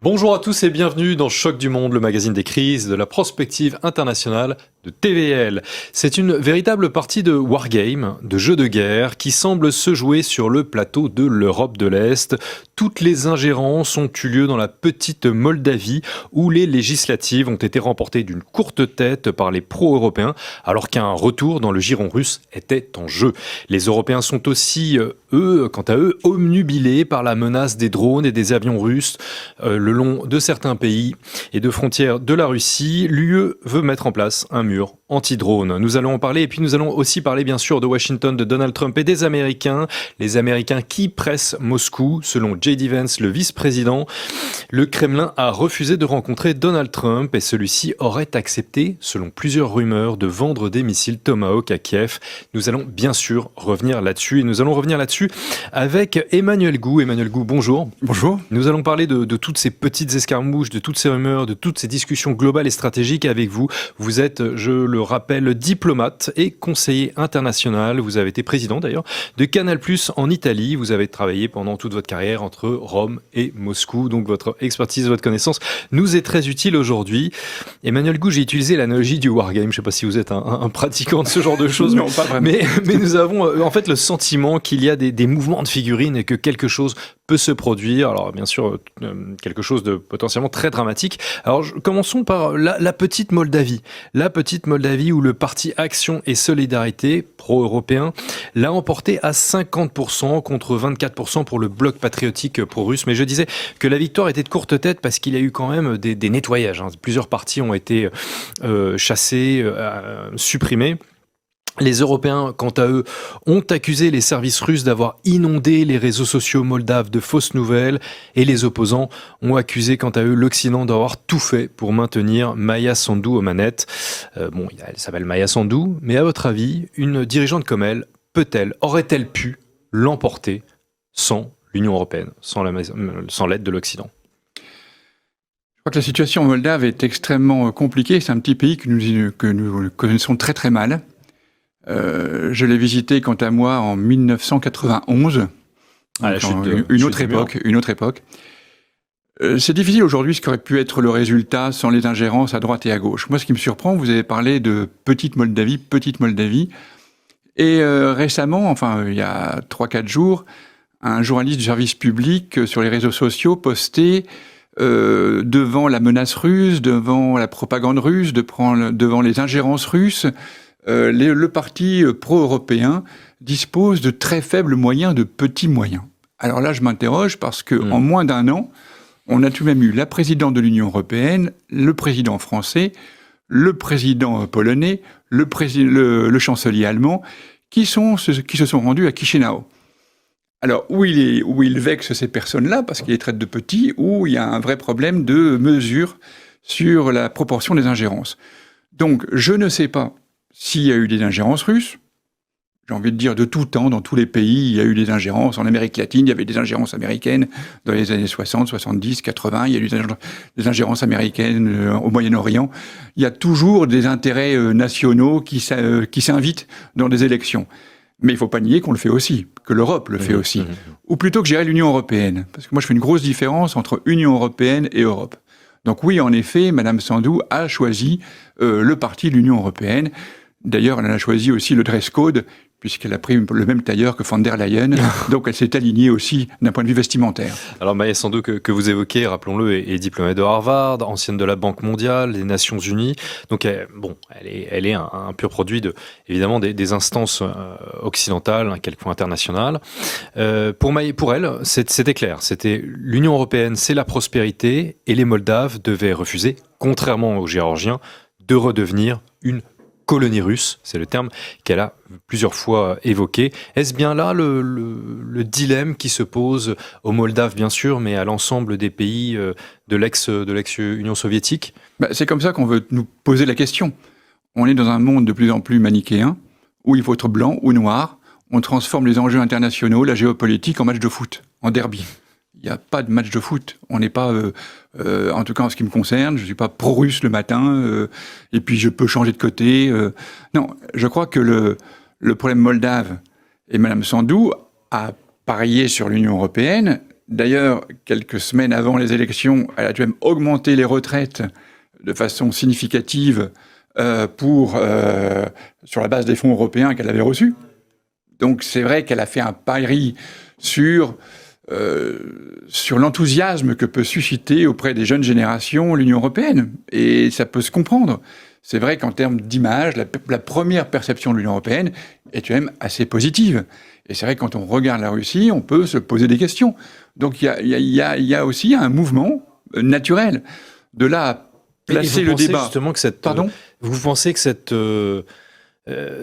Bonjour à tous et bienvenue dans Choc du Monde, le magazine des crises, de la prospective internationale de TVL. C'est une véritable partie de wargame, de jeu de guerre, qui semble se jouer sur le plateau de l'Europe de l'Est. Toutes les ingérences ont eu lieu dans la petite Moldavie, où les législatives ont été remportées d'une courte tête par les pro-européens, alors qu'un retour dans le giron russe était en jeu. Les Européens sont aussi, quant à eux, omnubilés par la menace des drones et des avions russes, le long de certains pays et de frontières de la Russie. L'UE veut mettre en place un mur anti-drone. Nous allons en parler et puis nous allons aussi parler bien sûr de Washington, de Donald Trump et des Américains. Les Américains qui pressent Moscou. Selon J.D. Vance, le vice-président, le Kremlin a refusé de rencontrer Donald Trump et celui-ci aurait accepté, selon plusieurs rumeurs, de vendre des missiles Tomahawk à Kiev. Nous allons bien sûr revenir là-dessus et nous allons revenir là-dessus avec Emmanuel Gou. Emmanuel Gou, bonjour. Bonjour. Nous allons parler de toutes ces petites escarmouches, de toutes ces rumeurs, de toutes ces discussions globales et stratégiques avec vous. Vous êtes, je le rappelle, diplomate et conseiller international. Vous avez été président d'ailleurs de Canal+ en Italie. Vous avez travaillé pendant toute votre carrière entre Rome et Moscou. Donc votre expertise, votre connaissance nous est très utile aujourd'hui. Emmanuel Gou, j'ai utilisé l'analogie du wargame. Je ne sais pas si vous êtes un pratiquant de ce genre de choses. Non, pas vraiment. Mais nous avons en fait le sentiment qu'il y a des mouvements de figurines et que quelque chose peut se produire. Alors bien sûr, quelque chose de potentiellement très dramatique. Alors commençons par la petite Moldavie. La petite Moldavie où le parti Action et Solidarité, pro-européen, l'a emporté à 50% contre 24% pour le bloc patriotique pro-russe. Mais je disais que la victoire était de courte tête parce qu'il y a eu quand même des nettoyages. Plusieurs partis ont été chassés, supprimés. Les Européens, quant à eux, ont accusé les services russes d'avoir inondé les réseaux sociaux moldaves de fausses nouvelles et les opposants ont accusé, quant à eux, l'Occident d'avoir tout fait pour maintenir Maia Sandu aux manettes. Elle s'appelle Maia Sandu, mais à votre avis, une dirigeante comme elle, aurait-elle pu l'emporter sans l'Union européenne, sans l'aide de l'Occident ? Je crois que la situation en Moldave est extrêmement compliquée. C'est un petit pays que nous connaissons très très mal. Je l'ai visité, quant à moi, en 1991, une autre époque. C'est difficile aujourd'hui ce qu'aurait pu être le résultat sans les ingérences à droite et à gauche. Moi, ce qui me surprend, vous avez parlé de petite Moldavie, et récemment, il y a 3-4 jours, un journaliste du service public sur les réseaux sociaux postait devant la menace russe, devant la propagande russe, devant les ingérences russes, le parti pro-européen dispose de très faibles moyens, de petits moyens. Alors là, je m'interroge parce qu'en moins d'un an, on a tout de même eu la présidente de l'Union européenne, le président français, le président polonais, le chancelier allemand, qui se sont rendus à Chisinau. Alors, où il vexe ces personnes-là, parce qu'il les traite de petits, où il y a un vrai problème de mesure sur la proportion des ingérences. Donc, je ne sais pas s'il y a eu des ingérences russes. J'ai envie de dire de tout temps, dans tous les pays, il y a eu des ingérences. En Amérique latine, il y avait des ingérences américaines dans les années 60, 70, 80. Il y a eu des ingérences américaines au Moyen-Orient. Il y a toujours des intérêts nationaux qui s'invitent dans des élections. Mais il ne faut pas nier qu'on le fait aussi, que l'Europe le fait aussi. Ou plutôt que j'irais l'Union européenne. Parce que moi, je fais une grosse différence entre Union européenne et Europe. Donc oui, en effet, Madame Sandu a choisi le parti de l'Union européenne. D'ailleurs, elle a choisi aussi le dress code, puisqu'elle a pris le même tailleur que von der Leyen. Donc elle s'est alignée aussi d'un point de vue vestimentaire. Alors Maia Sandu, que vous évoquez, rappelons-le, est diplômée de Harvard, ancienne de la Banque mondiale, des Nations Unies. Donc elle est un pur produit évidemment des instances occidentales, quelquefois internationales. Pour elle, c'était clair. C'était l'Union européenne, c'est la prospérité, et les Moldaves devaient refuser, contrairement aux Géorgiens, de redevenir une colonie russe, c'est le terme qu'elle a plusieurs fois évoqué. Est-ce bien là le dilemme qui se pose aux Moldaves, bien sûr, mais à l'ensemble des pays de l'ex-Union soviétique ? C'est comme ça qu'on veut nous poser la question. On est dans un monde de plus en plus manichéen, où il faut être blanc ou noir. On transforme les enjeux internationaux, la géopolitique, en match de foot, en derby. Il n'y a pas de match de foot. On n'est pas, en tout cas en ce qui me concerne, je ne suis pas pro-russe le matin, et puis je peux changer de côté. Non, je crois que le problème moldave, et Mme Sandu a parié sur l'Union européenne D'ailleurs, quelques semaines avant les élections, elle a dû même augmenter les retraites de façon significative sur la base des fonds européens qu'elle avait reçus. Donc c'est vrai qu'elle a fait un pari sur l'enthousiasme que peut susciter auprès des jeunes générations l'Union européenne. Et ça peut se comprendre. C'est vrai qu'en termes d'image, la première perception de l'Union européenne est quand même assez positive. Et c'est vrai que quand on regarde la Russie, on peut se poser des questions. Donc il y a aussi un mouvement naturel. De là à placer le débat... Justement que vous pensez que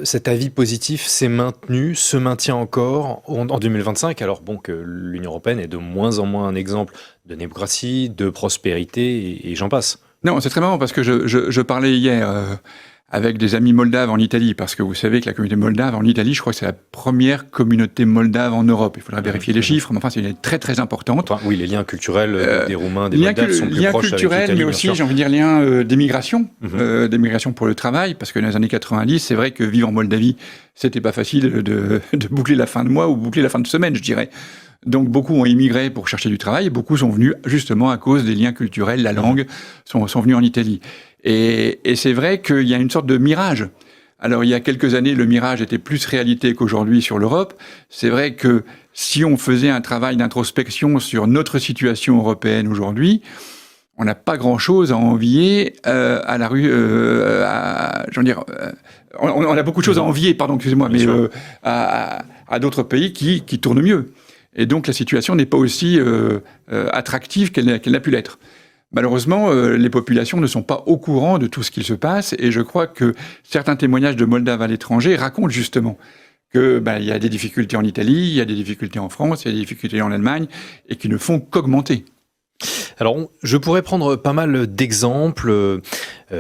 cet avis positif s'est maintenu, se maintient encore en 2025, alors bon que l'Union européenne est de moins en moins un exemple de démocratie, de prospérité et j'en passe. Non, c'est très marrant parce que je parlais hier avec des amis moldaves en Italie, parce que vous savez que la communauté moldave en Italie, je crois que c'est la première communauté moldave en Europe. Il faudra vérifier les chiffres, mais enfin c'est une très très importante. Enfin, oui, les liens culturels des Roumains, des Moldaves sont plus proches avec l'Italie. Liens culturels, mais aussi, j'ai envie de dire, liens d'émigration, d'émigration pour le travail, parce que dans les années 90, c'est vrai que vivre en Moldavie, c'était pas facile de boucler la fin de mois ou boucler la fin de semaine, je dirais. Donc beaucoup ont immigré pour chercher du travail, et beaucoup sont venus justement à cause des liens culturels, la langue, sont venus en Italie. Et c'est vrai qu'il y a une sorte de mirage. Alors il y a quelques années, le mirage était plus réalité qu'aujourd'hui sur l'Europe. C'est vrai que si on faisait un travail d'introspection sur notre situation européenne aujourd'hui, on n'a pas grand-chose à envier à la rue... on a beaucoup de choses à envier, pardon, excusez-moi, mais à d'autres pays qui tournent mieux. Et donc la situation n'est pas aussi attractive qu'elle n'a pu l'être. Malheureusement, les populations ne sont pas au courant de tout ce qu'il se passe, et je crois que certains témoignages de Moldaves à l'étranger racontent justement que il y a des difficultés en Italie, il y a des difficultés en France, il y a des difficultés en Allemagne, et qui ne font qu'augmenter. Alors, je pourrais prendre pas mal d'exemples,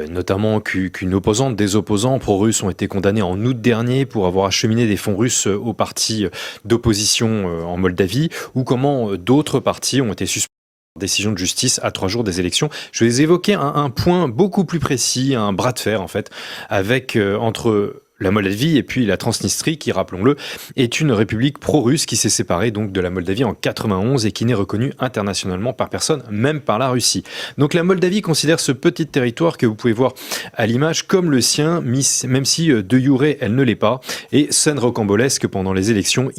notamment qu'une opposante, des opposants pro-russes ont été condamnés en août dernier pour avoir acheminé des fonds russes aux partis d'opposition en Moldavie, ou comment d'autres partis ont été suspendus. Décision de justice à 3 jours des élections. Je vais évoquer un point beaucoup plus précis, un bras de fer en fait, avec entre la Moldavie et puis la Transnistrie, qui, rappelons-le, est une république pro-russe qui s'est séparée donc de la Moldavie en 91 et qui n'est reconnue internationalement par personne, même par la Russie. Donc la Moldavie considère ce petit territoire que vous pouvez voir à l'image comme le sien, même si de jure elle ne l'est pas. Et scène rocambolesque pendant les élections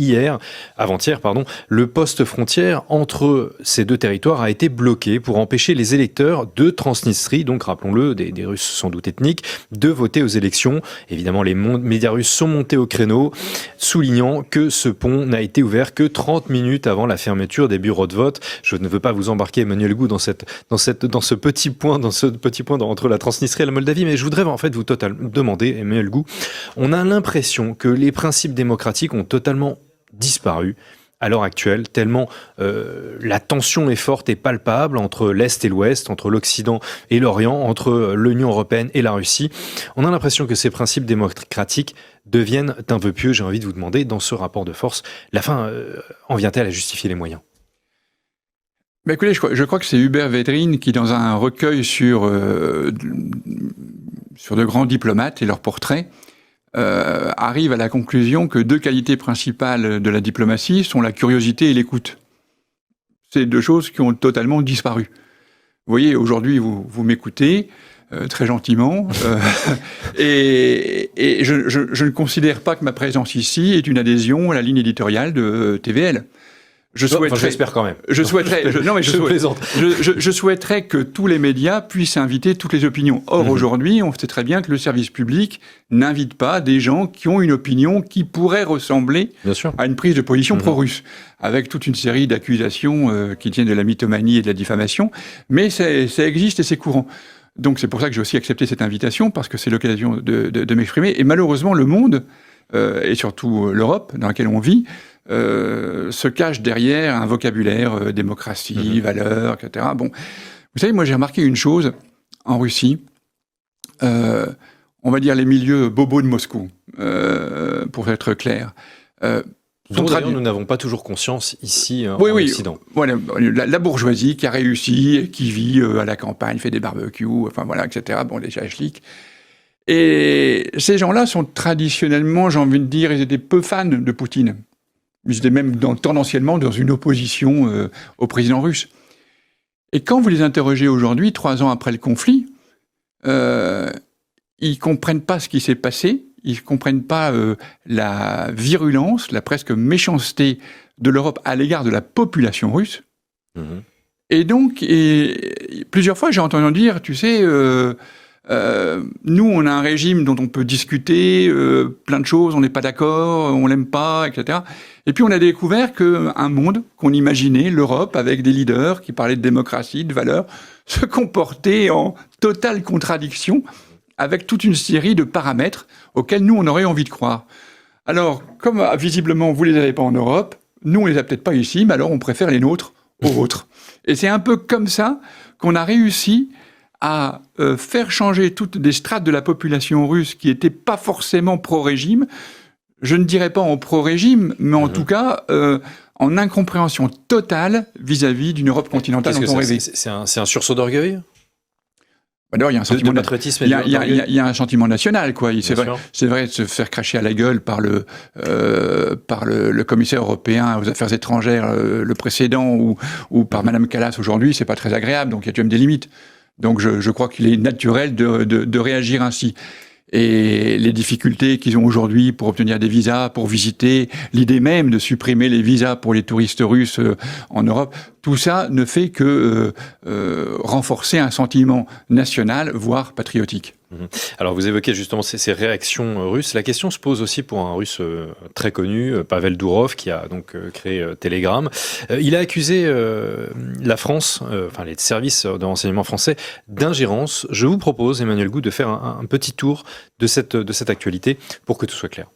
avant-hier, le poste frontière entre ces deux territoires a été bloqué pour empêcher les électeurs de Transnistrie, donc rappelons-le, des Russes sans doute ethniques, de voter aux élections. Évidemment, les médias russes sont montés au créneau, soulignant que ce pont n'a été ouvert que 30 minutes avant la fermeture des bureaux de vote. Je ne veux pas vous embarquer, Emmanuel Gou, dans ce petit point entre la Transnistrie et la Moldavie, mais je voudrais en fait vous demander, Emmanuel Gou, on a l'impression que les principes démocratiques ont totalement disparu à l'heure actuelle, tellement la tension est forte et palpable entre l'Est et l'Ouest, entre l'Occident et l'Orient, entre l'Union européenne et la Russie. On a l'impression que ces principes démocratiques deviennent un vœu pieux. J'ai envie de vous demander, dans ce rapport de force, la fin en vient-elle à justifier les moyens ? Écoutez, je crois que c'est Hubert Védrine qui, dans un recueil sur de grands diplomates et leurs portraits, arrive à la conclusion que 2 qualités principales de la diplomatie sont la curiosité et l'écoute. C'est 2 choses qui ont totalement disparu. Vous voyez, aujourd'hui, vous m'écoutez très gentiment, et je ne considère pas que ma présence ici est une adhésion à la ligne éditoriale de TVL. J'espère quand même. Je souhaiterais que tous les médias puissent inviter toutes les opinions. Or, aujourd'hui, on sait très bien que le service public n'invite pas des gens qui ont une opinion qui pourrait ressembler à une prise de position pro-russe, avec toute une série d'accusations qui tiennent de la mythomanie et de la diffamation. Mais ça existe et c'est courant. Donc, c'est pour ça que j'ai aussi accepté cette invitation, parce que c'est l'occasion de m'exprimer. Et malheureusement, le monde, et surtout l'Europe, dans laquelle on vit, se cache derrière un vocabulaire démocratie, valeurs, etc. Bon, vous savez, moi j'ai remarqué une chose en Russie, on va dire les milieux bobos de Moscou, pour être clair. Nous n'avons pas toujours conscience ici en Occident. Voilà, la bourgeoisie qui a réussi, qui vit à la campagne, fait des barbecues, enfin voilà, etc. Bon, les chachliks. Et ces gens-là sont traditionnellement, j'ai envie de dire, ils étaient peu fans de Poutine. Ils étaient même tendanciellement dans une opposition au président russe. Et quand vous les interrogez aujourd'hui, 3 ans après le conflit, ils comprennent pas ce qui s'est passé, ils comprennent pas la virulence, la presque méchanceté de l'Europe à l'égard de la population russe. Mmh. Et donc, plusieurs fois, j'ai entendu dire, tu sais, nous, on a un régime dont on peut discuter plein de choses, on n'est pas d'accord, on l'aime pas, etc. Et puis, on a découvert qu'un monde qu'on imaginait, l'Europe, avec des leaders qui parlaient de démocratie, de valeurs, se comportait en totale contradiction avec toute une série de paramètres auxquels nous, on aurait envie de croire. Alors, comme visiblement, vous les avez pas en Europe, nous, on les a peut-être pas ici, mais alors on préfère les nôtres aux autres. Et c'est un peu comme ça qu'on a réussi à faire changer toutes des strates de la population russe qui n'étaient pas forcément pro-régime. Je ne dirais pas en pro-régime, mais en tout cas en incompréhension totale vis-à-vis d'une Europe continentale dont on rêvait. C'est un sursaut d'orgueil ? D'abord, il y a un sentiment de patriotisme. Il y a un sentiment national, quoi. C'est vrai de se faire cracher à la gueule par le commissaire européen aux affaires étrangères, le précédent, ou par Madame Kallas aujourd'hui, c'est pas très agréable. Donc il y a quand même des limites. Donc je crois qu'il est naturel de réagir ainsi. Et les difficultés qu'ils ont aujourd'hui pour obtenir des visas, pour visiter, l'idée même de supprimer les visas pour les touristes russes en Europe, tout ça ne fait que renforcer un sentiment national, voire patriotique. Alors vous évoquez justement ces réactions russes. La question se pose aussi pour un russe très connu, Pavel Dourov, qui a donc créé Telegram. Il a accusé la France, enfin les services de renseignement français, d'ingérence. Je vous propose, Emmanuel Goude, de faire un petit tour de cette actualité pour que tout soit clair.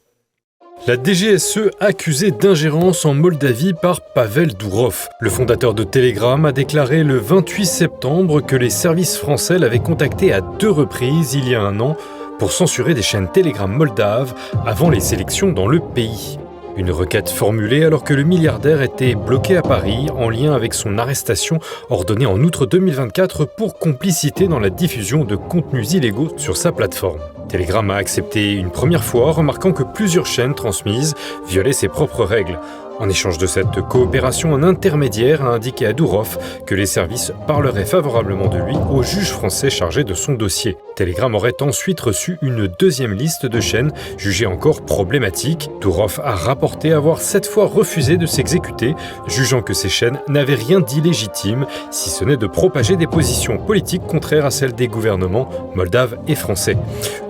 La DGSE accusée d'ingérence en Moldavie par Pavel Dourov. Le fondateur de Telegram a déclaré le 28 septembre que les services français l'avaient contacté à 2 reprises il y a 1 an pour censurer des chaînes Telegram moldaves avant les élections dans le pays. Une requête formulée alors que le milliardaire était bloqué à Paris en lien avec son arrestation ordonnée en août 2024 pour complicité dans la diffusion de contenus illégaux sur sa plateforme. Telegram a accepté une première fois, remarquant que plusieurs chaînes transmises violaient ses propres règles. En échange de cette coopération, un intermédiaire a indiqué à Dourov que les services parleraient favorablement de lui au juge français chargé de son dossier. Telegram aurait ensuite reçu une 2e liste de chaînes jugées encore problématiques. Dourov a rapporté avoir 7 fois refusé de s'exécuter, jugeant que ces chaînes n'avaient rien d'illégitime, si ce n'est de propager des positions politiques contraires à celles des gouvernements moldaves et français.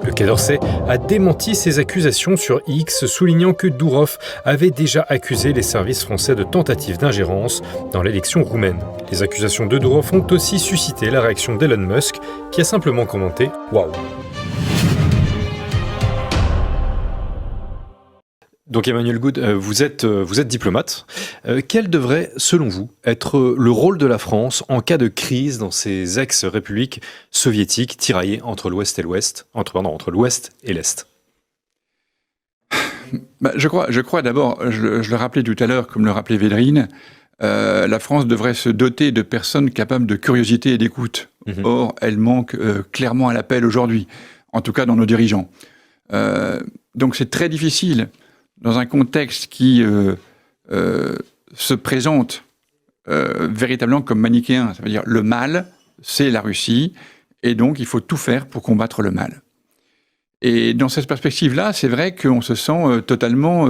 Le Quai d'Orsay a démenti ces accusations sur X, soulignant que Dourov avait déjà accusé les services français de tentative d'ingérence dans l'élection roumaine. Les accusations de Dourov ont aussi suscité la réaction d'Elon Musk, qui a simplement commenté « Waouh ». Donc Emmanuel Goude, vous êtes diplomate. Quel devrait, selon vous, être le rôle de la France en cas de crise dans ces ex-républiques soviétiques tiraillées entre l'Ouest et l'Ouest, entre l'Ouest et l'Est ? Je crois d'abord, je le rappelais tout à l'heure, comme le rappelait Védrine, la France devrait se doter de personnes capables de curiosité et d'écoute. Or, elle manque clairement à l'appel aujourd'hui, en tout cas dans nos dirigeants. Donc c'est très difficile, dans un contexte qui se présente véritablement comme manichéen. Ça veut dire le mal, c'est la Russie, et donc il faut tout faire pour combattre le mal. Et dans cette perspective-là, c'est vrai qu'on se sent totalement,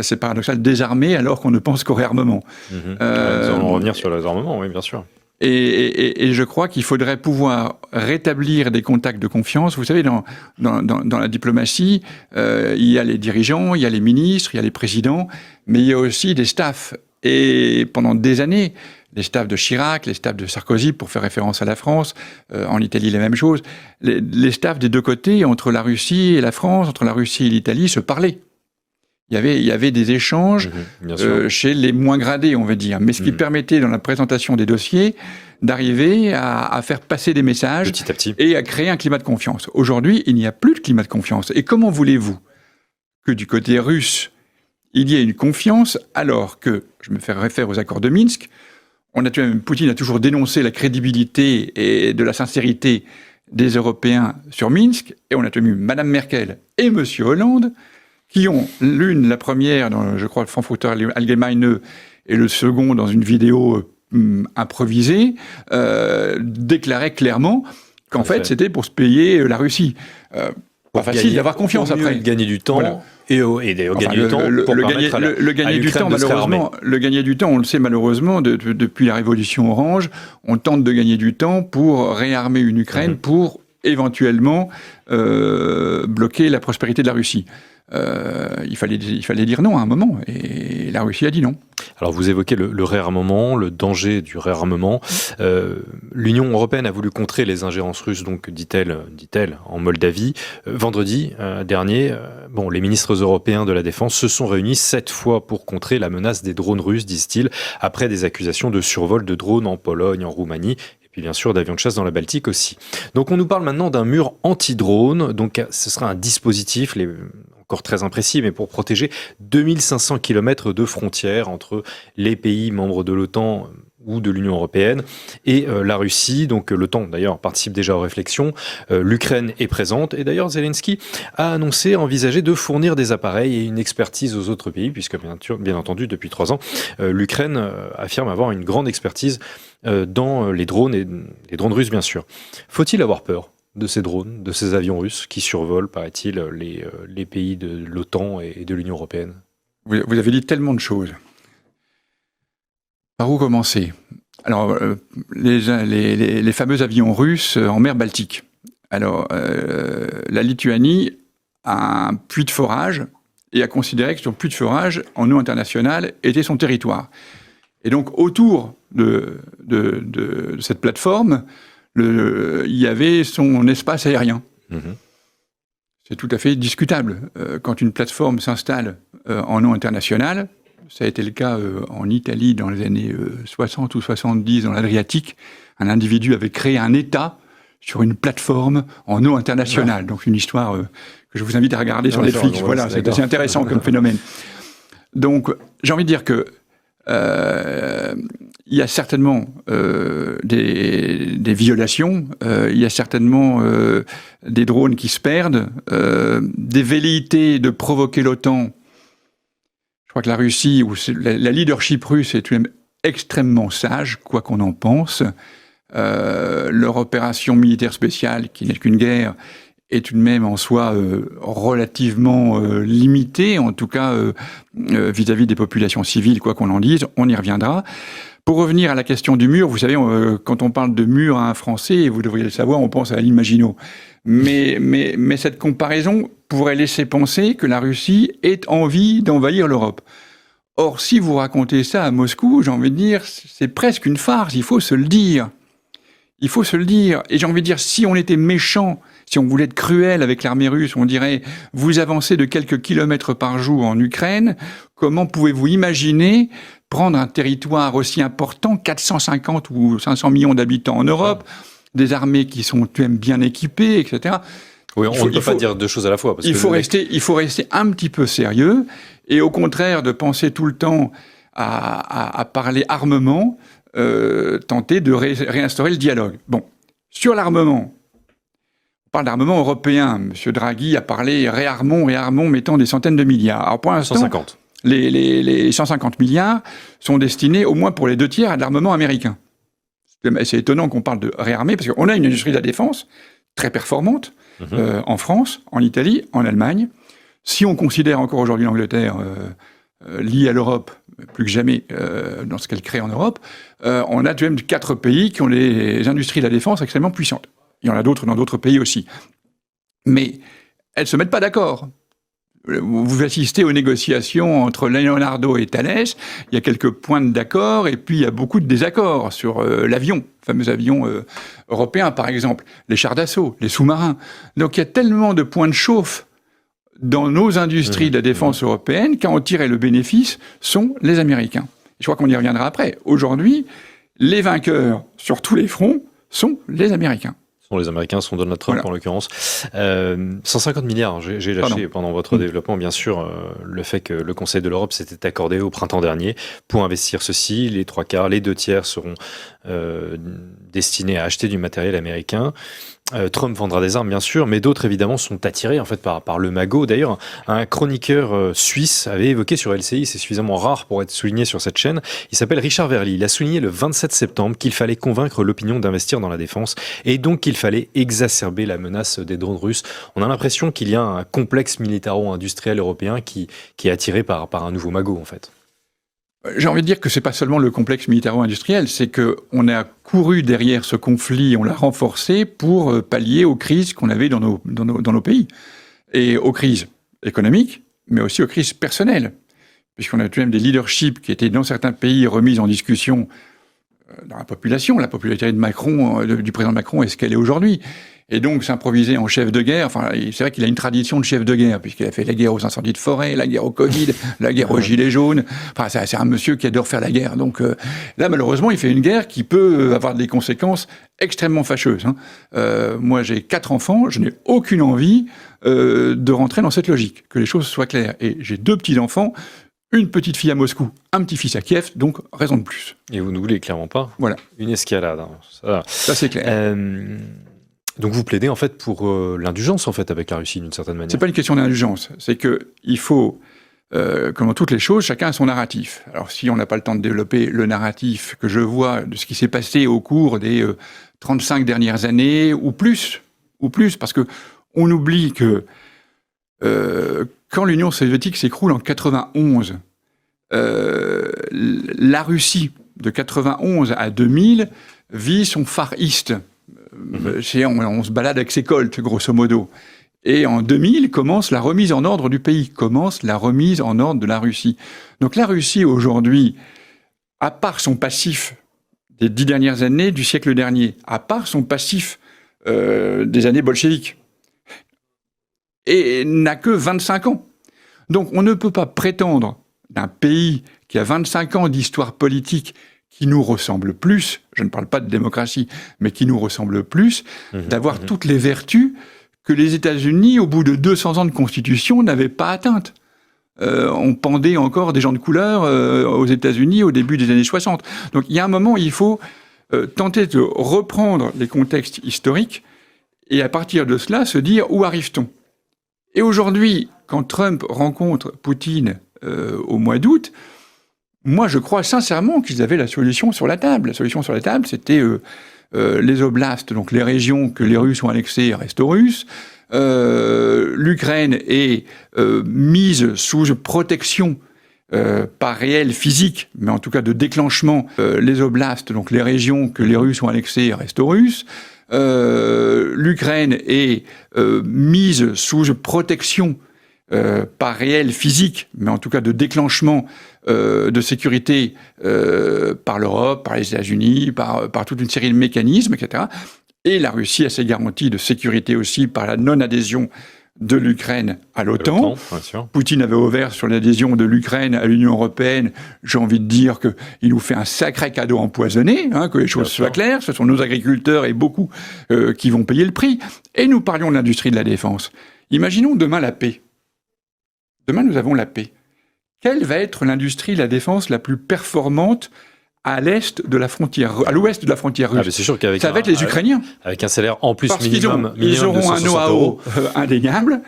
c'est paradoxal, désarmé alors qu'on ne pense qu'au réarmement. Nous allons revenir sur le réarmement, oui, bien sûr. Et je crois qu'il faudrait pouvoir rétablir des contacts de confiance. Vous savez, dans la diplomatie, il y a les dirigeants, il y a les ministres, il y a les présidents, mais il y a aussi des staffs. Et pendant des années, les staffs de Chirac, les staffs de Sarkozy, pour faire référence à la France, en Italie, la même chose, les staffs des 2 côtés, entre la Russie et la France, entre la Russie et l'Italie, se parlaient. Il y avait des échanges chez les moins gradés, on va dire, mais ce qui permettait, dans la présentation des dossiers, d'arriver à faire passer des messages petit à petit et à créer un climat de confiance. Aujourd'hui, il n'y a plus de climat de confiance. Et comment voulez-vous que du côté russe, il y ait une confiance alors que, je me fais référer aux accords de Minsk, Poutine a toujours dénoncé la crédibilité et de la sincérité des Européens sur Minsk, et on a tenu Madame Merkel et Monsieur Hollande qui ont la première, dans, je crois, le Frankfurter Allgemeine, et le second dans une vidéo improvisée, déclarait clairement qu'en fait, c'était pour se payer la Russie. Pas facile d'avoir confiance après. Gagner du temps. Voilà. Et gagner du temps pour permettre le gagner du temps, malheureusement, le gagner du temps, on le sait malheureusement, depuis la révolution orange, on tente de gagner du temps pour réarmer une Ukraine, pour éventuellement bloquer la prospérité de la Russie. Il fallait dire non à un moment, et la Russie a dit non. Alors vous évoquez le réarmement, le danger du réarmement. L'Union européenne a voulu contrer les ingérences russes, donc dit-elle, en Moldavie. Vendredi dernier, les ministres européens de la Défense se sont réunis 7 fois pour contrer la menace des drones russes, disent-ils, après des accusations de survol de drones en Pologne, en Roumanie, et puis bien sûr d'avions de chasse dans la Baltique aussi. Donc on nous parle maintenant d'un mur anti-drone, donc ce sera un dispositif, encore très imprécis, mais pour protéger 2500 km de frontières entre les pays membres de l'OTAN ou de l'Union européenne et la Russie. Donc l'OTAN, d'ailleurs, participe déjà aux réflexions. L'Ukraine est présente. Et d'ailleurs, Zelensky a envisagé de fournir des appareils et une expertise aux autres pays, puisque bien entendu, depuis 3 ans, l'Ukraine affirme avoir une grande expertise dans les drones, et les drones russes, bien sûr. Faut-il avoir peur de ces drones, de ces avions russes qui survolent, paraît-il, les pays de l'OTAN et de l'Union européenne? Vous avez dit tellement de choses. Par où commencer? Alors, les fameux avions russes en mer Baltique. Alors, la Lituanie a un puits de forage et a considéré que son puits de forage en eau internationale était son territoire. Et donc, autour de cette plateforme, il y avait son espace aérien. C'est tout à fait discutable. Quand une plateforme s'installe en eau internationale, ça a été le cas en Italie dans les années 60 ou 70, dans l'Adriatique, un individu avait créé un État sur une plateforme en eau internationale. Donc une histoire que je vous invite à regarder sur Netflix. Voilà, c'est assez intéressant comme phénomène. Donc j'ai envie de dire que il y a certainement des violations, il y a certainement des drones qui se perdent, des velléités de provoquer l'OTAN. Je crois que la Russie, ou la leadership russe est tout de même extrêmement sage, quoi qu'on en pense. Leur opération militaire spéciale, qui n'est qu'une guerre, est tout de même en soi relativement limitée, en tout cas vis-à-vis des populations civiles, quoi qu'on en dise, on y reviendra. Pour revenir à la question du mur, vous savez, quand on parle de mur à un Français, vous devriez le savoir, on pense à l'île Maginot. Mais cette comparaison pourrait laisser penser que la Russie ait envie d'envahir l'Europe. Or, si vous racontez ça à Moscou, j'ai envie de dire, c'est presque une farce, il faut se le dire. Il faut se le dire. Et j'ai envie de dire, si on était méchant, si on voulait être cruel avec l'armée russe, on dirait, vous avancez de quelques kilomètres par jour en Ukraine, comment pouvez-vous imaginer prendre un territoire aussi important, 450 ou 500 millions d'habitants en Europe, des armées qui sont tout de même bien équipées, etc. Oui, on ne peut pas dire deux choses à la fois. Parce il faut rester un petit peu sérieux, et au contraire de penser tout le temps à parler armement, tenter de réinstaurer le dialogue. Bon, sur l'armement, on parle d'armement européen. M. Draghi a parlé réarmons, mettant des centaines de milliards. Alors pour l'instant, 150. Les 150 milliards sont destinés au moins pour les 2 tiers à de l'armement américain. C'est étonnant qu'on parle de réarmer, parce qu'on a une industrie de la défense très performante en France, en Italie, en Allemagne. Si on considère encore aujourd'hui l'Angleterre liée à l'Europe, plus que jamais dans ce qu'elle crée en Europe, on a tout de même 4 pays qui ont les industries de la défense extrêmement puissantes. Il y en a d'autres dans d'autres pays aussi. Mais elles ne se mettent pas d'accord. Vous assistez aux négociations entre Leonardo et Thales, il y a quelques points d'accord, et puis il y a beaucoup de désaccords sur l'avion, le fameux avion européen par exemple, les chars d'assaut, les sous-marins. Donc il y a tellement de points de chauffe dans nos industries de la défense européenne qu'à en tirer le bénéfice sont les Américains. Je crois qu'on y reviendra après. Aujourd'hui, les vainqueurs sur tous les fronts sont les Américains. Les Américains sont Donald Trump, en l'occurrence. 150 milliards, j'ai lâché pendant votre développement, bien sûr, le fait que le Conseil de l'Europe s'était accordé au printemps dernier pour investir ceci. Les 3 quarts, les 2 tiers seront destinés à acheter du matériel américain. Trump vendra des armes, bien sûr, mais d'autres, évidemment, sont attirés en fait par le magot. D'ailleurs, un chroniqueur suisse avait évoqué sur LCI, c'est suffisamment rare pour être souligné sur cette chaîne, il s'appelle Richard Verly. Il a souligné le 27 septembre qu'il fallait convaincre l'opinion d'investir dans la défense et donc qu'il fallait exacerber la menace des drones russes. On a l'impression qu'il y a un complexe militaro-industriel européen qui est attiré par un nouveau magot, en fait. J'ai envie de dire que c'est pas seulement le complexe militaro-industriel, c'est qu'on a couru derrière ce conflit, on l'a renforcé pour pallier aux crises qu'on avait dans nos pays. Et aux crises économiques, mais aussi aux crises personnelles. Puisqu'on a tout de même des leaderships qui étaient dans certains pays remis en discussion dans la population. La popularité de Macron, du président Macron, est ce qu'elle est aujourd'hui. Et donc s'improviser en chef de guerre, enfin c'est vrai qu'il a une tradition de chef de guerre, puisqu'il a fait la guerre aux incendies de forêt, la guerre au Covid, la guerre aux gilets jaunes, enfin c'est un monsieur qui adore faire la guerre. Donc là malheureusement il fait une guerre qui peut avoir des conséquences extrêmement fâcheuses. Moi j'ai 4 enfants, je n'ai aucune envie de rentrer dans cette logique, que les choses soient claires. Et j'ai 2 petits-enfants, une petite fille à Moscou, un petit-fils à Kiev, donc raison de plus. Et vous ne voulez clairement pas une escalade. Ça c'est clair. Donc vous plaidez en fait pour l'indulgence en fait avec la Russie d'une certaine manière. C'est pas une question d'indulgence, c'est que il faut, comme dans toutes les choses, chacun a son narratif. Alors si on n'a pas le temps de développer le narratif que je vois de ce qui s'est passé au cours des 35 dernières années ou plus, parce que on oublie que quand l'Union soviétique s'écroule en 91, la Russie de 91 à 2000 vit son Far East. On se balade avec ses Colt, grosso modo. Et en 2000 commence la remise en ordre du pays, commence la remise en ordre de la Russie. Donc la Russie aujourd'hui, à part son passif des 10 dernières années du siècle dernier, à part son passif des années bolcheviques, et n'a que 25 ans. Donc on ne peut pas prétendre d'un pays qui a 25 ans d'histoire politique qui nous ressemble plus, je ne parle pas de démocratie, mais qui nous ressemble plus, d'avoir toutes les vertus que les États-Unis, au bout de 200 ans de constitution, n'avaient pas atteintes. On pendait encore des gens de couleur aux États-Unis au début des années 60. Donc il y a un moment où il faut tenter de reprendre les contextes historiques et à partir de cela se dire où arrive-t-on. Et aujourd'hui, quand Trump rencontre Poutine au mois d'août, moi je crois sincèrement qu'ils avaient la solution sur la table. La solution sur la table, c'était les oblasts, donc les régions que les Russes ont annexées restent aux Russes. L'Ukraine est mise sous protection, pas réelle physique, mais en tout cas de déclenchement. Les oblasts, donc les régions que les Russes ont annexées restent aux Russes. L'Ukraine est mise sous protection, pas réelle physique, mais en tout cas de déclenchement de sécurité par l'Europe, par les États-Unis, par toute une série de mécanismes, etc. Et la Russie a ses garanties de sécurité aussi par la non-adhésion de l'Ukraine à l'OTAN. Poutine avait ouvert sur l'adhésion de l'Ukraine à l'Union européenne. J'ai envie de dire qu'il nous fait un sacré cadeau empoisonné, que les choses soient claires. Ce sont nos agriculteurs et beaucoup qui vont payer le prix. Et nous parlions de l'industrie de la défense. Imaginons demain la paix. Demain, nous avons la paix. Quelle va être l'industrie de la défense la plus performante à l'ouest de la frontière russe? C'est sûr qu'avec ça va être les Ukrainiens. Avec un salaire en plus parce minimum, ils auront un know-how indéniable.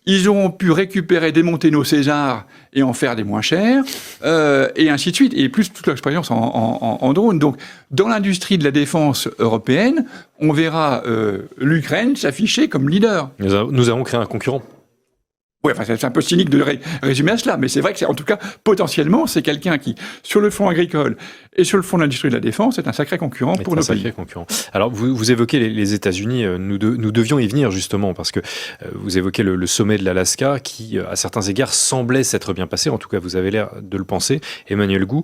Ils auront pu récupérer, démonter nos Césars et en faire des moins chers, et ainsi de suite. Et plus toute l'expérience en drone. Donc, dans l'industrie de la défense européenne, on verra l'Ukraine s'afficher comme leader. Nous avons créé un concurrent. Oui, enfin, c'est un peu cynique de résumer à cela, mais c'est vrai que en tout cas, potentiellement, c'est quelqu'un qui, sur le front agricole et sur le front de l'industrie de la défense, est un sacré concurrent pour nos pays. Concurrent. Alors, vous évoquez les États-Unis, nous devions y venir justement, parce que vous évoquez le sommet de l'Alaska qui, à certains égards, semblait s'être bien passé, en tout cas, vous avez l'air de le penser, Emmanuel Gou.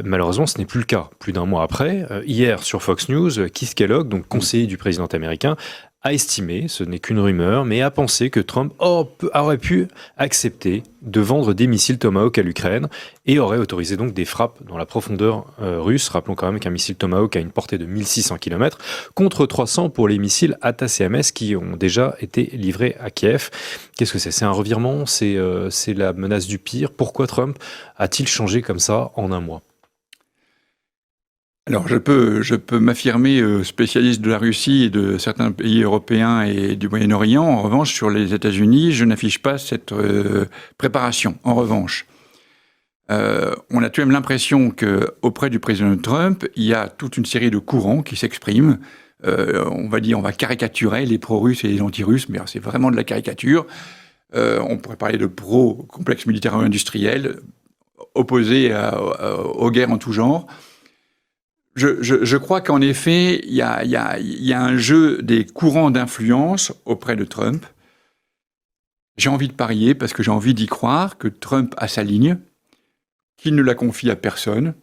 Malheureusement, ce n'est plus le cas. Plus d'un mois après, hier, sur Fox News, Keith Kellogg, donc conseiller du président américain, a estimé, ce n'est qu'une rumeur, mais a pensé que Trump aurait pu accepter de vendre des missiles Tomahawk à l'Ukraine et aurait autorisé donc des frappes dans la profondeur russe. Rappelons quand même qu'un missile Tomahawk a une portée de 1600 km contre 300 pour les missiles ATACMS qui ont déjà été livrés à Kiev. Qu'est-ce que c'est ? C'est un revirement ? C'est la menace du pire ? Pourquoi Trump a-t-il changé comme ça en un mois ? Alors, je peux m'affirmer spécialiste de la Russie et de certains pays européens et du Moyen-Orient. En revanche, sur les États-Unis, je n'affiche pas cette préparation. En revanche, on a tout de même l'impression qu'auprès du président Trump, il y a toute une série de courants qui s'expriment. On va caricaturer les pro-russes et les anti-russes, mais c'est vraiment de la caricature. On pourrait parler de pro-complexe militaro-industriel, opposés aux guerres en tout genre. Je crois qu'en effet, il y a un jeu des courants d'influence auprès de Trump. J'ai envie de parier, parce que j'ai envie d'y croire, que Trump a sa ligne, qu'il ne la confie à personne,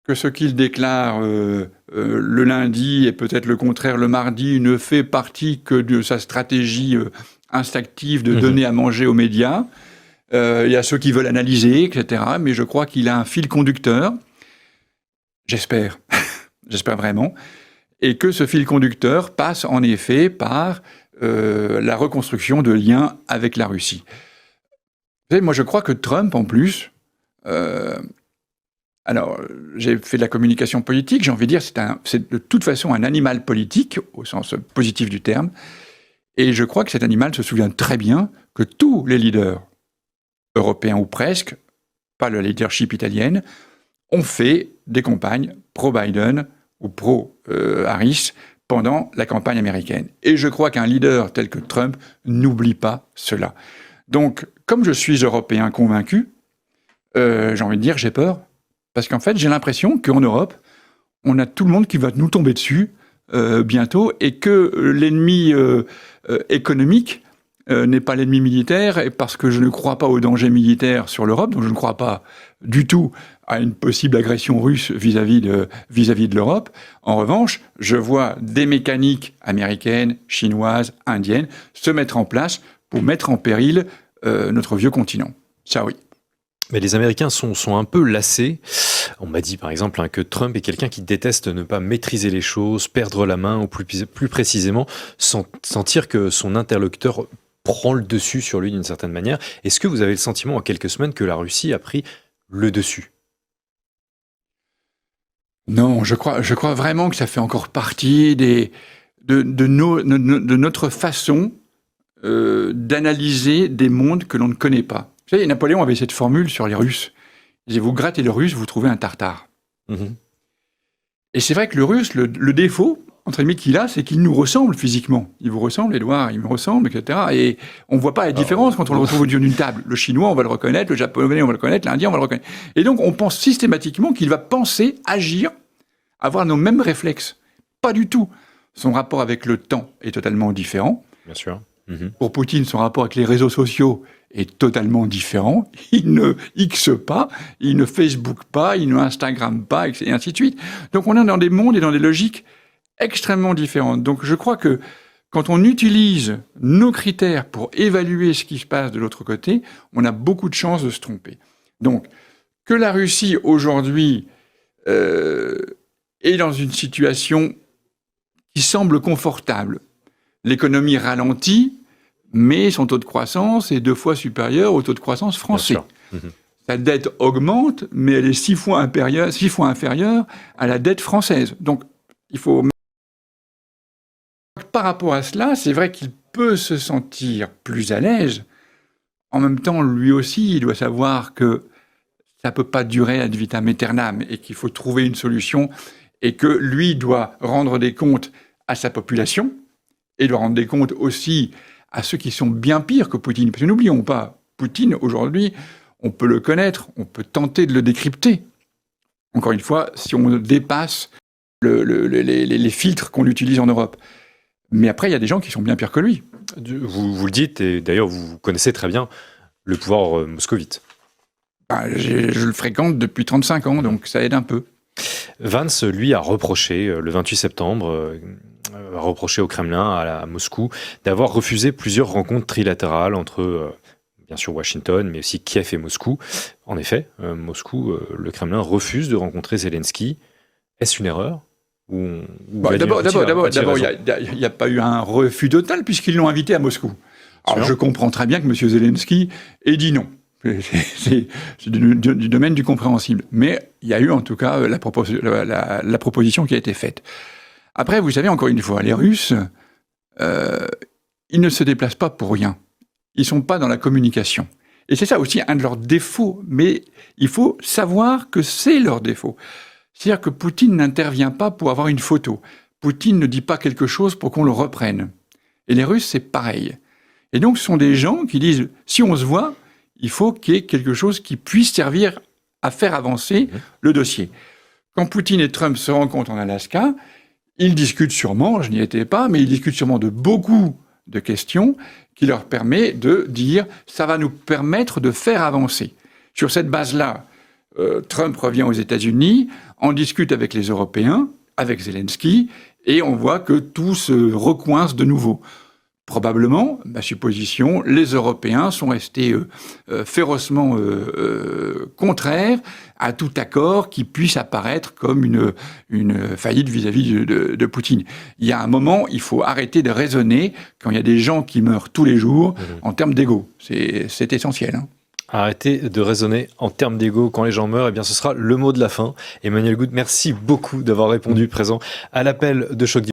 que ce qu'il déclare le lundi et peut-être le contraire le mardi ne fait partie que de sa stratégie instinctive de donner à manger aux médias. Il y a ceux qui veulent analyser, etc. Mais je crois qu'il a un fil conducteur. J'espère vraiment, et que ce fil conducteur passe en effet par la reconstruction de liens avec la Russie. Vous savez, moi je crois que Trump, en plus, alors j'ai fait de la communication politique, j'ai envie de dire c'est de toute façon un animal politique, au sens positif du terme, et je crois que cet animal se souvient très bien que tous les leaders européens, ou presque, pas le leadership italienne, ont fait des campagnes pro-Biden ou pro-Harris pendant la campagne américaine. Et je crois qu'un leader tel que Trump n'oublie pas cela. Donc, comme je suis européen convaincu, j'ai envie de dire, j'ai peur. Parce qu'en fait, j'ai l'impression qu'en Europe, on a tout le monde qui va nous tomber dessus bientôt, et que l'ennemi économique n'est pas l'ennemi militaire, et parce que je ne crois pas au danger militaire sur l'Europe, donc je ne crois pas du tout à une possible agression russe vis-à-vis de l'Europe. En revanche, je vois des mécaniques américaines, chinoises, indiennes se mettre en place pour mettre en péril notre vieux continent. Ça, oui. Mais les Américains sont un peu lassés. On m'a dit par exemple que Trump est quelqu'un qui déteste ne pas maîtriser les choses, perdre la main, ou plus précisément, sentir que son interlocuteur prend le dessus sur lui d'une certaine manière. Est-ce que vous avez le sentiment en quelques semaines que la Russie a pris le dessus ? Non, je crois vraiment que ça fait encore partie de notre façon d'analyser des mondes que l'on ne connaît pas. Vous savez, Napoléon avait cette formule sur les Russes. Il disait, vous grattez le Russe, vous trouvez un Tartare. Et c'est vrai que le Russe, le défaut, entre guillemets, qu'il a, c'est qu'il nous ressemble physiquement. Il vous ressemble, Édouard, il me ressemble, etc. Et on ne voit pas la différence quand on le retrouve au d'une table. Le Chinois, on va le reconnaître, le Japonais, on va le reconnaître, l'Indien, on va le reconnaître. Et donc, on pense systématiquement qu'il va penser, agir, avoir nos mêmes réflexes. Pas du tout. Son rapport avec le temps est totalement différent. Bien sûr. Pour Poutine, son rapport avec les réseaux sociaux est totalement différent. Il ne X pas, il ne Facebook pas, il ne Instagram pas, et ainsi de suite. Donc on est dans des mondes et dans des logiques extrêmement différentes. Donc je crois que quand on utilise nos critères pour évaluer ce qui se passe de l'autre côté, on a beaucoup de chances de se tromper. Donc que la Russie aujourd'hui est dans une situation qui semble confortable, l'économie ralentit, mais son taux de croissance est 2 fois supérieur au taux de croissance français. Sa dette augmente, mais elle est 6 fois inférieure à la dette française. Donc, il faut... Par rapport à cela, c'est vrai qu'il peut se sentir plus à l'aise. En même temps, lui aussi, il doit savoir que ça ne peut pas durer ad vitam aeternam et qu'il faut trouver une solution et que lui doit rendre des comptes à sa population et doit rendre des comptes aussi à ceux qui sont bien pires que Poutine. Parce que n'oublions pas, Poutine, aujourd'hui, on peut le connaître, on peut tenter de le décrypter. Encore une fois, si on dépasse les filtres qu'on utilise en Europe. Mais après, il y a des gens qui sont bien pires que lui. Vous le dites, et d'ailleurs, vous connaissez très bien le pouvoir moscovite. Je le fréquente depuis 35 ans, donc ça aide un peu. Vance, lui, a reproché, le 28 septembre, a reproché au Kremlin, à Moscou, d'avoir refusé plusieurs rencontres trilatérales entre, bien sûr, Washington, mais aussi Kiev et Moscou. En effet, Moscou, le Kremlin refuse de rencontrer Zelensky. Est-ce une erreur ? D'abord, il n'y a pas eu un refus total, puisqu'ils l'ont invité à Moscou. Alors, je comprends très bien que M. Zelensky ait dit non. C'est du domaine du compréhensible. Mais il y a eu en tout cas la proposition qui a été faite. Après, vous savez, encore une fois, les Russes, ils ne se déplacent pas pour rien. Ils ne sont pas dans la communication. Et c'est ça aussi un de leurs défauts. Mais il faut savoir que c'est leur défaut. C'est-à-dire que Poutine n'intervient pas pour avoir une photo. Poutine ne dit pas quelque chose pour qu'on le reprenne. Et les Russes, c'est pareil. Et donc, ce sont des gens qui disent, si on se voit, il faut qu'il y ait quelque chose qui puisse servir à faire avancer le dossier. Quand Poutine et Trump se rencontrent en Alaska, ils discutent sûrement, je n'y étais pas, mais ils discutent sûrement de beaucoup de questions qui leur permettent de dire « ça va nous permettre de faire avancer ». Sur cette base-là, Trump revient aux États-Unis, en discute avec les Européens, avec Zelensky, et on voit que tout se recoince de nouveau. Probablement, ma supposition, les Européens sont restés férocement contraires à tout accord qui puisse apparaître comme une faillite vis-à-vis de Poutine. Il y a un moment, il faut arrêter de raisonner quand il y a des gens qui meurent tous les jours en termes d'ego. C'est essentiel. Hein. Arrêtez de raisonner en termes d'ego quand les gens meurent, eh bien ce sera le mot de la fin. Emmanuel Good, merci beaucoup d'avoir répondu présent à l'appel de Choc.